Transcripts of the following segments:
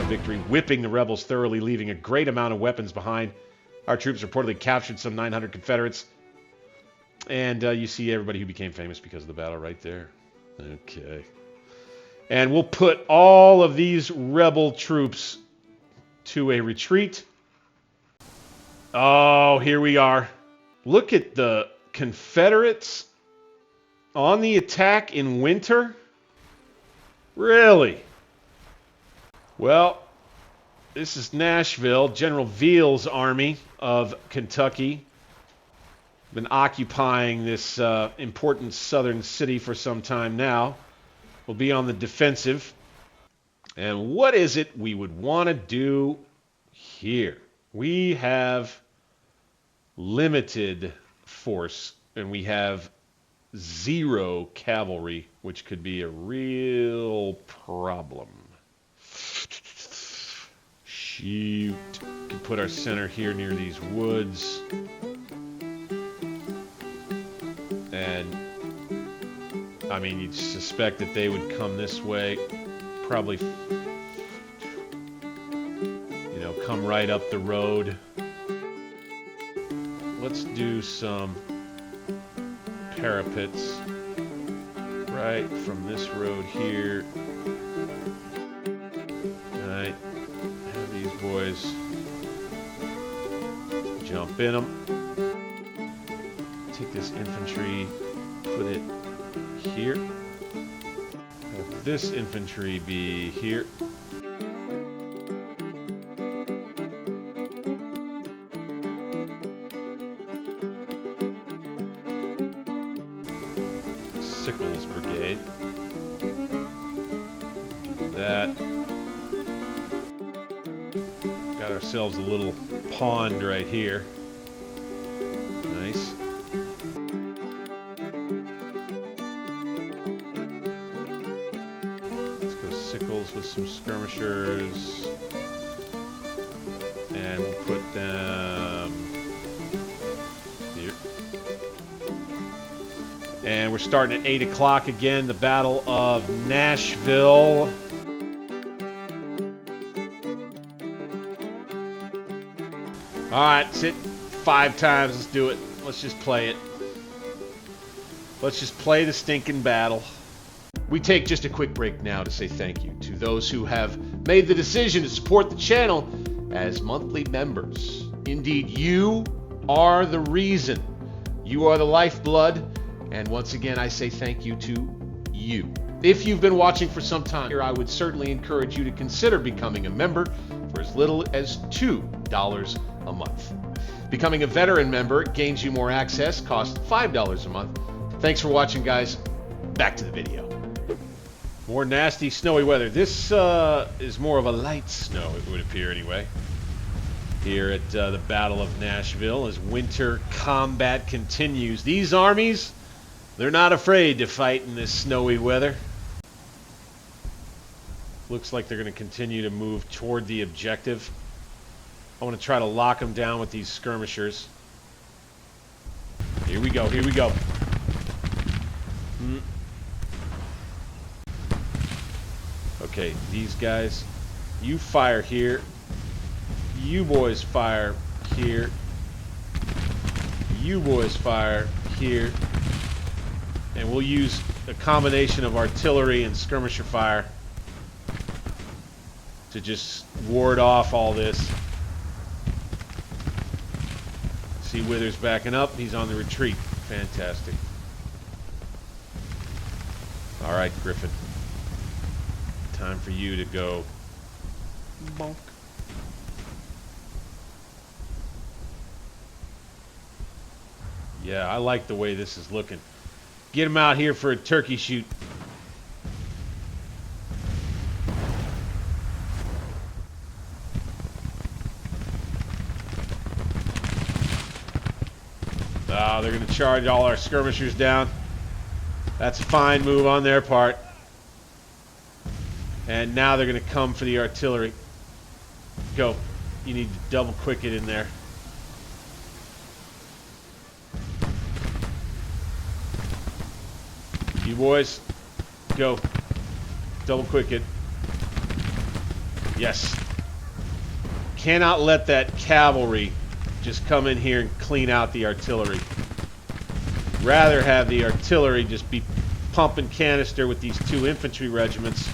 victory, whipping the rebels thoroughly, leaving a great amount of weapons behind. Our troops reportedly captured some 900 Confederates. And you see everybody who became famous because of the battle right there. Okay. And we'll put all of these rebel troops to a retreat. Oh, here we are. Look at the Confederates on the attack in winter. Really? Well, this is Nashville. General File's army of Kentucky. Been occupying this important southern city for some time now. We'll be on the defensive. And what is it we would want to do here? We have limited force, and we have 0 cavalry, which could be a real problem. Shoot. We can put our center here near these woods. And, I mean, you'd suspect that they would come this way. Probably, you know, come right up the road. Let's do some parapets right from this road here. Alright, have these boys jump in them. Take this infantry, put it here. Have this infantry be here. Sickles Brigade. Do that. Got ourselves a little pond right here. Nice. Let's go Sickles with some skirmishers. And we'll put them here. And we're starting at 8 o'clock again, the Battle of Nashville. All right, let's hit 5 times. Let's do it. Let's just play it. Let's just play the stinking battle. We take just a quick break now to say thank you to those who have made the decision to support the channel as monthly members. Indeed, you are the reason. You are the lifeblood. And once again, I say thank you to you. If you've been watching for some time here, I would certainly encourage you to consider becoming a member for as little as $2 a month. Becoming a veteran member gains you more access, costs $5 a month. Thanks for watching, guys. Back to the video. More nasty, snowy weather. This is more of a light snow, it would appear anyway. Here at the Battle of Nashville as winter combat continues. These armies, they're not afraid to fight in this snowy weather. Looks like they're going to continue to move toward the objective. I want to try to lock them down with these skirmishers. Here we go, here we go. Okay, these guys, you fire here. You boys fire here. You boys fire here. And we'll use a combination of artillery and skirmisher fire to just ward off all this. See Withers backing up. He's on the retreat. Fantastic. All right, Griffin. Time for you to go bonk. Yeah, I like the way this is looking. Get him out here for a turkey shoot. They're going to charge all our skirmishers down. That's a fine move on their part. And now they're going to come for the artillery. Go. You need to double quick it in there. You boys, go. Double quick it. Yes. Cannot let that cavalry just come in here and clean out the artillery. Rather have the artillery just be pumping canister with these 2 infantry regiments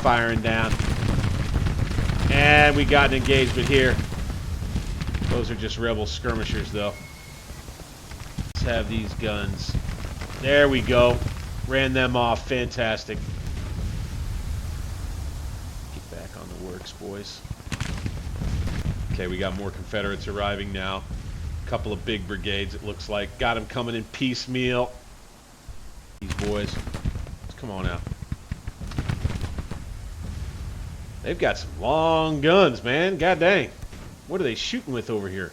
firing down. And we got an engagement here. Those are just rebel skirmishers, though. Let's have these guns. There we go. Ran them off. Fantastic. Get back on the works, boys. Okay, we got more Confederates arriving now. A couple of big brigades, it looks like. Got them coming in piecemeal. These boys. Let's come on out. They've got some long guns, man. God dang. What are they shooting with over here?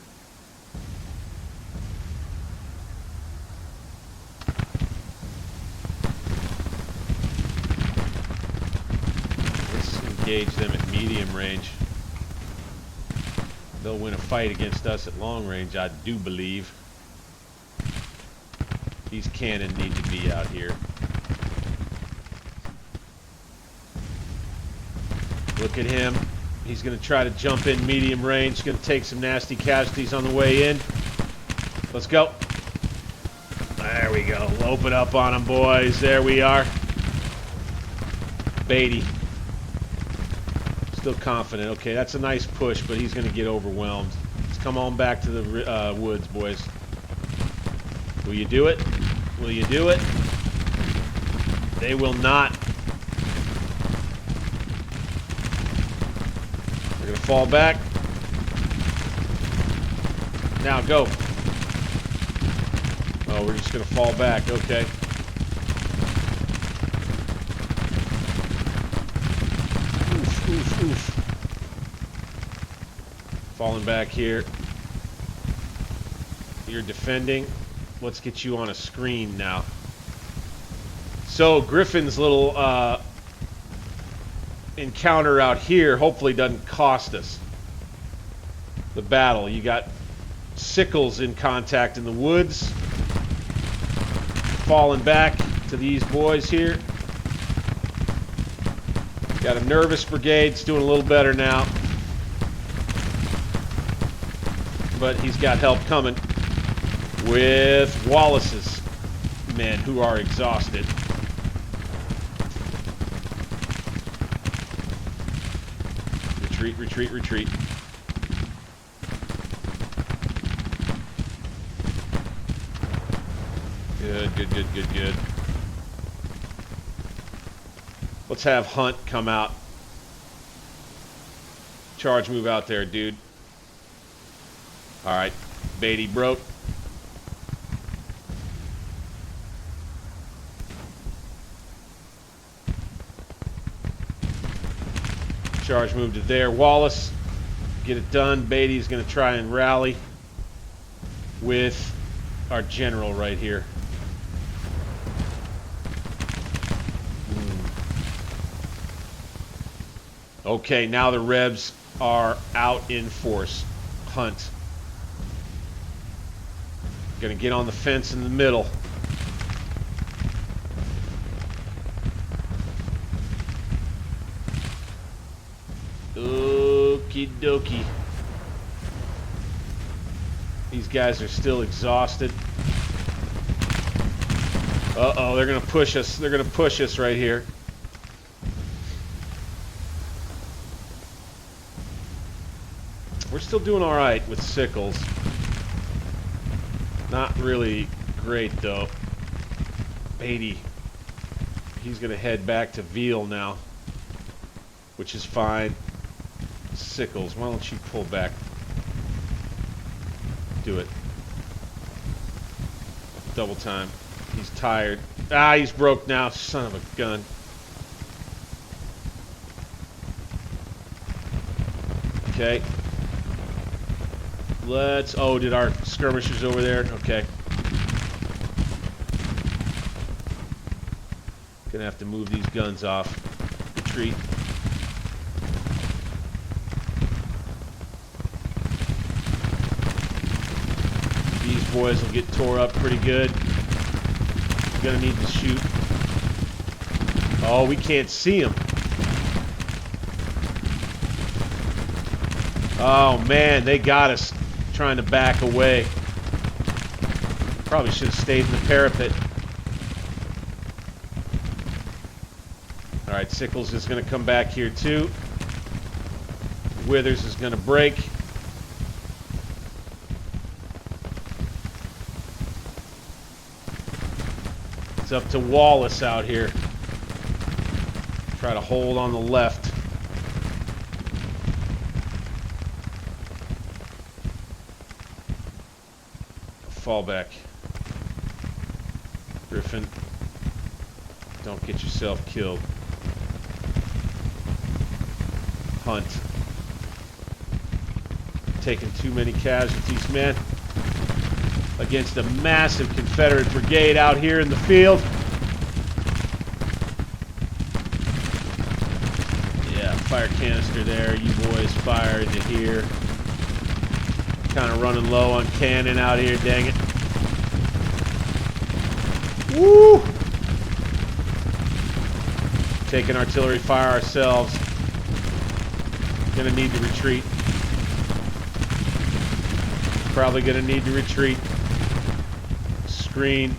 Let's engage them at medium range. They'll win a fight against us at long range, I do believe. These cannon need to be out here. Look at him. He's going to try to jump in medium range. He's going to take some nasty casualties on the way in. Let's go. There we go. We'll open up on them, boys. There we are. Beatty. Still confident. Okay, that's a nice push, but he's going to get overwhelmed. Let's come on back to the woods, boys. Will you do it? Will you do it? They will not. We're going to fall back. Now go. Oh, we're just going to fall back. Okay. Oof, oof, oof. Falling back here. You're defending. Let's get you on a screen now. So Griffin's little encounter out here hopefully doesn't cost us the battle. You got Sickles in contact in the woods. Falling back to these boys here. Got a nervous brigade. It's doing a little better now. But he's got help coming with Wallace's men who are exhausted. Retreat, retreat, retreat. Good, good, good, good, good. Let's have Hunt come out. Charge move out there, dude. All right, Beatty broke. Charge move to there. Wallace, get it done. Beatty's going to try and rally with our general right here. Okay, now the Rebs are out in force. Hunt. Gonna get on the fence in the middle. Okie dokie. These guys are still exhausted. Uh-oh, they're gonna push us. They're gonna push us right here. We're still doing all right with Sickles. Not really great, though. Beatty. He's going to head back to Viele now, which is fine. Sickles, why don't you pull back? Do it. Double time. He's tired. Ah, he's broke now. Son of a gun. Okay. Let's... Oh, did our skirmishers over there? Okay. Gonna have to move these guns off. Retreat. These boys will get tore up pretty good. We're gonna need to shoot. Oh, we can't see them. Oh, man, they got us trying to back away. Probably should have stayed in the parapet. All right, Sickles is going to come back here, too. Withers is going to break. It's up to Wallace out here. Try to hold on the left. Fall back. Griffin, don't get yourself killed. Hunt. Taking too many casualties, man. Against a massive Confederate brigade out here in the field. Yeah, fire canister there. You boys fire into here. Kind of running low on cannon out here, dang it. Woo! Taking artillery fire ourselves. Gonna need to retreat. Probably gonna need to retreat. Screen.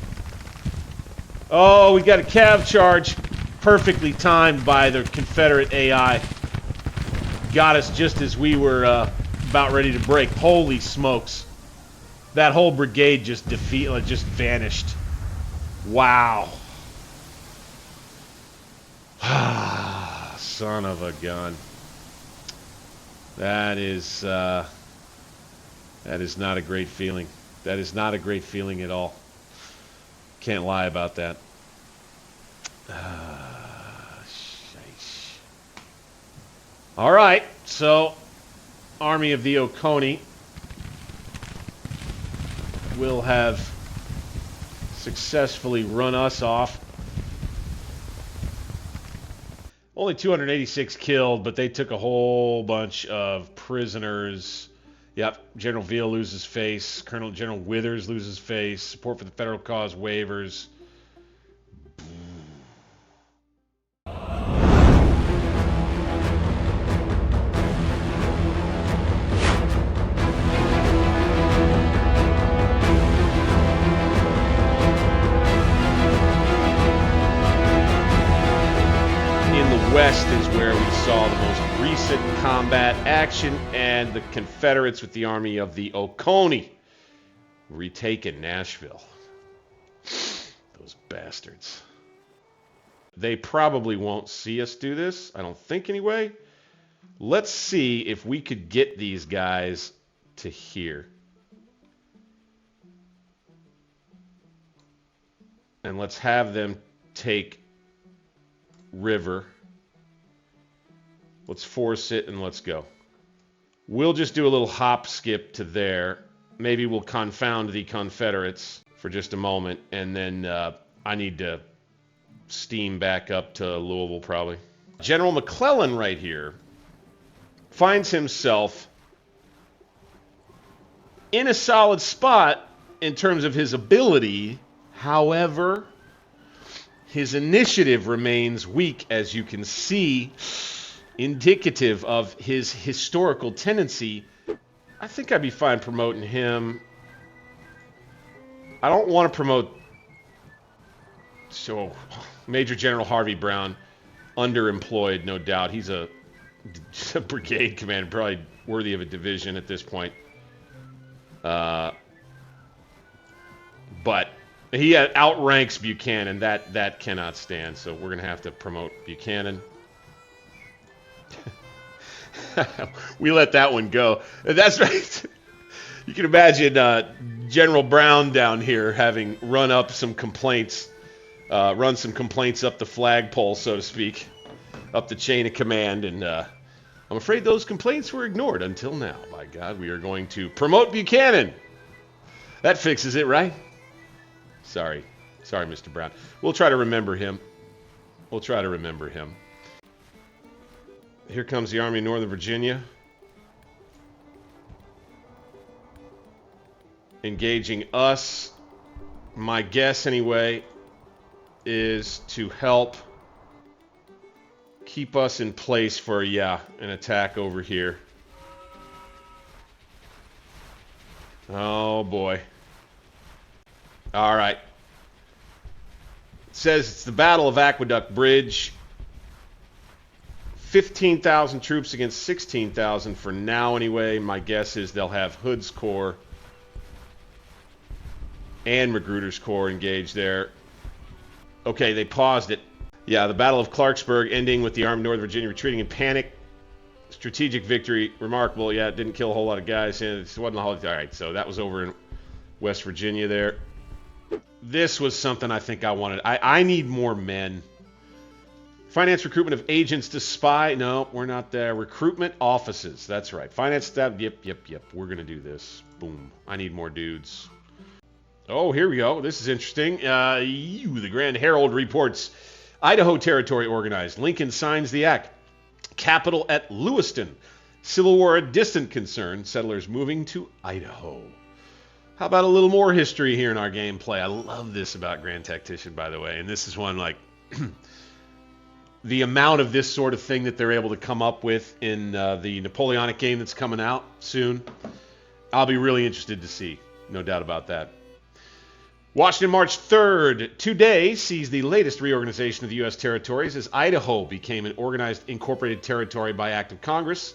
Oh, we got a cav charge. Perfectly timed by the Confederate AI. Got us just as we were about ready to break. Holy smokes. That whole brigade just vanished. Wow. Son of a gun. That is not a great feeling. That is not a great feeling at all. Can't lie about that. All right, so Army of the Oconee will have successfully run us off. Only 286 killed, but they took a whole bunch of prisoners. Yep, General Viele loses face. General Withers loses face. Support for the federal cause waivers. West is where we saw the most recent combat action, and the Confederates with the Army of the Oconee retaken Nashville. Those bastards. They probably won't see us do this. I don't think anyway. Let's see if we could get these guys to here. And let's have them take River. Let's force it and let's go. We'll just do a little hop skip to there. Maybe we'll confound the Confederates for just a moment, and then I need to steam back up to Louisville probably. General McClellan right here finds himself in a solid spot in terms of his ability. However, his initiative remains weak, as you can see, indicative of his historical tendency. I think I'd be fine promoting him. I don't want to promote Major General Harvey Brown, underemployed, no doubt. He's a brigade commander, probably worthy of a division at this point. But he outranks Buchanan. That cannot stand. So we're going to have to promote Buchanan. We let that one go. That's right. You can imagine General Brown down here having run some complaints up the flagpole, so to speak, up the chain of command, and I'm afraid those complaints were ignored until now. By God, we are going to promote Buchanan. That fixes it, right? Sorry, Mr. Brown. We'll try to remember him. Here comes the Army of Northern Virginia. Engaging us. My guess, anyway, is to help keep us in place for, an attack over here. Oh, boy. All right. It says it's the Battle of Aqueduct Bridge. 15,000 troops against 16,000 for now anyway. My guess is they'll have Hood's Corps and Magruder's Corps engaged there. Okay, they paused it. Yeah, the Battle of Clarksburg ending with the Army of Northern Virginia retreating in panic. Strategic victory, remarkable. Yeah, it didn't kill a whole lot of guys. And it wasn't a whole. All right, so that was over in West Virginia there. This was something I think I wanted. I need more men. Finance recruitment of agents to spy. No, we're not there. Recruitment offices. That's right. Finance staff. Yep. We're going to do this. Boom. I need more dudes. Oh, here we go. This is interesting. The Grand Herald reports Idaho Territory organized. Lincoln signs the act. Capital at Lewiston. Civil War a distant concern. Settlers moving to Idaho. How about a little more history here in our gameplay? I love this about Grand Tactician, by the way. And this is one like... the amount of this sort of thing that they're able to come up with in the Napoleonic game that's coming out soon, I'll be really interested to see. No doubt about that. Washington, March 3rd. Today sees the latest reorganization of the U.S. territories as Idaho became an organized incorporated territory by act of Congress.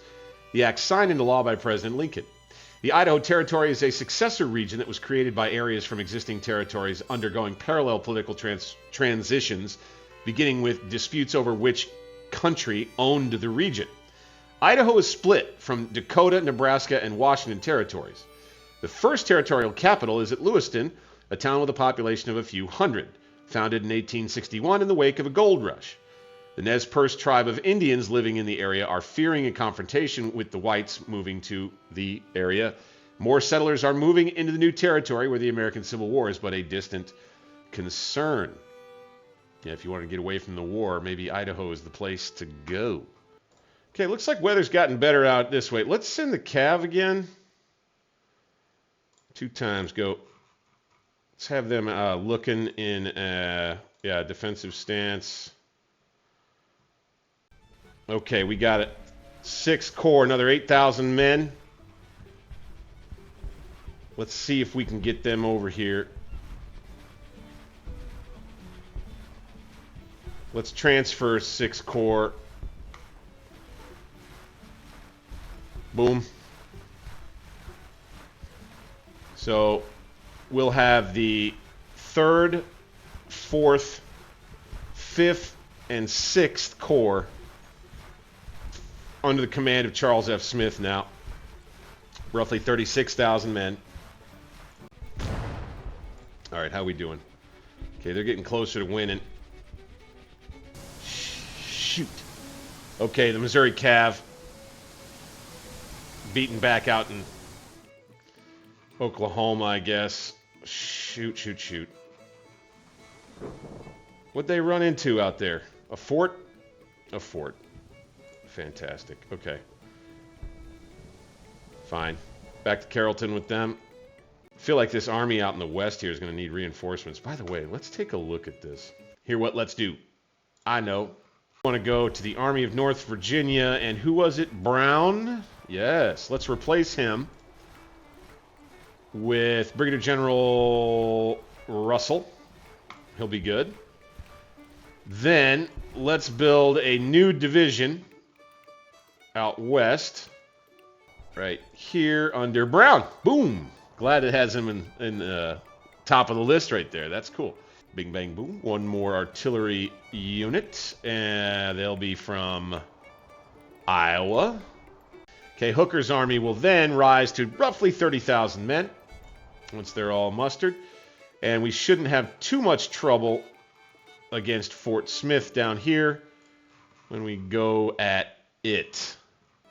The act signed into law by President Lincoln. The Idaho Territory is a successor region that was created by areas from existing territories undergoing parallel political transitions, beginning with disputes over which country owned the region. Idaho is split from Dakota, Nebraska, and Washington territories. The first territorial capital is at Lewiston, a town with a population of a few hundred, founded in 1861 in the wake of a gold rush. The Nez Perce tribe of Indians living in the area are fearing a confrontation with the whites moving to the area. More settlers are moving into the new territory where the American Civil War is but a distant concern. Yeah, if you want to get away from the war, maybe Idaho is the place to go. Okay, looks like weather's gotten better out this way. Let's send the Cav again. 2 times, go. Let's have them looking in, defensive stance. Okay, we got it. 6th Corps, another 8,000 men. Let's see if we can get them over here. Let's transfer 6th Corps. Boom. So we'll have the 3rd, 4th, 5th, and 6th Corps under the command of Charles F. Smith now. Roughly 36,000 men. All right, how we doing? Okay, they're getting closer to winning. Shoot. Okay, the Missouri Cav beaten back out in Oklahoma, I guess. Shoot. What'd they run into out there? A fort? A fort. Fantastic. Okay. Fine. Back to Carrollton with them. I feel like this army out in the west here is going to need reinforcements. By the way, let's take a look at this. Here, what let's do. I know. I want to go to the Army of North Virginia, and who was it? Brown? Yes. Let's replace him with Brigadier General Russell. He'll be good. Then let's build a new division out west, right here under Brown. Boom. Glad it has him in top of the list right there. That's cool. Bing, bang, boom. One more artillery unit, and they'll be from Iowa. Okay, Hooker's army will then rise to roughly 30,000 men once they're all mustered. And we shouldn't have too much trouble against Fort Smith down here when we go at it.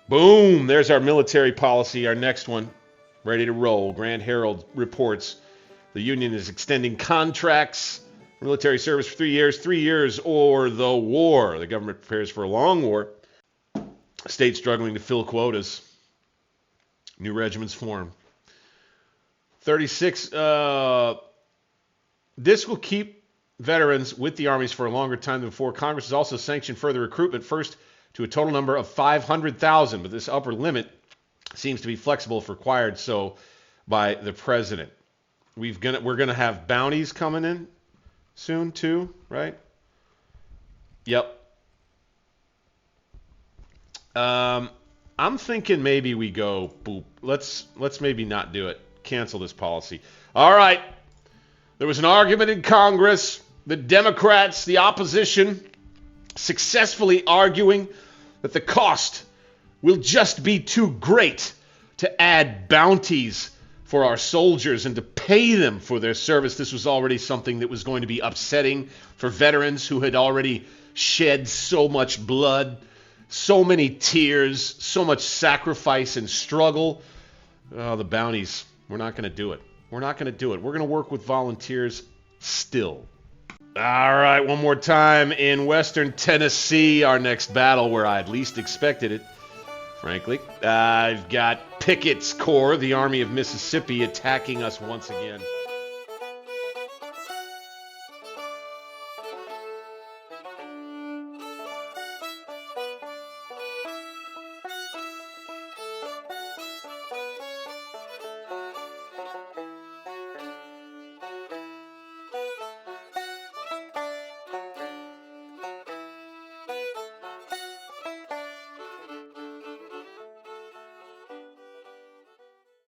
Boom! There's our military policy, our next one. Ready to roll. Grand Herald reports the Union is extending contracts, military service for 3 years or the war. The government prepares for a long war. State struggling to fill quotas. New regiments form. 36. This will keep veterans with the armies for a longer time than before. Congress has also sanctioned further recruitment, first to a total number of 500,000, but this upper limit seems to be flexible if required. So by the president. We're gonna have bounties coming in soon too, right? Yep. I'm thinking maybe we go boop. Let's maybe not do it. Cancel this policy. All right. There was an argument in Congress. The Democrats, the opposition, successfully arguing that the cost will just be too great to add bounties for our soldiers and to pay them for their service. This was already something that was going to be upsetting for veterans who had already shed so much blood, so many tears, so much sacrifice and struggle. Oh, the bounties. We're not going to do it. We're not going to do it. We're going to work with volunteers still. All right, one more time in Western Tennessee, our next battle where I'd least expected it, frankly. I've got Pickett's Corps, the Army of Mississippi, attacking us once again.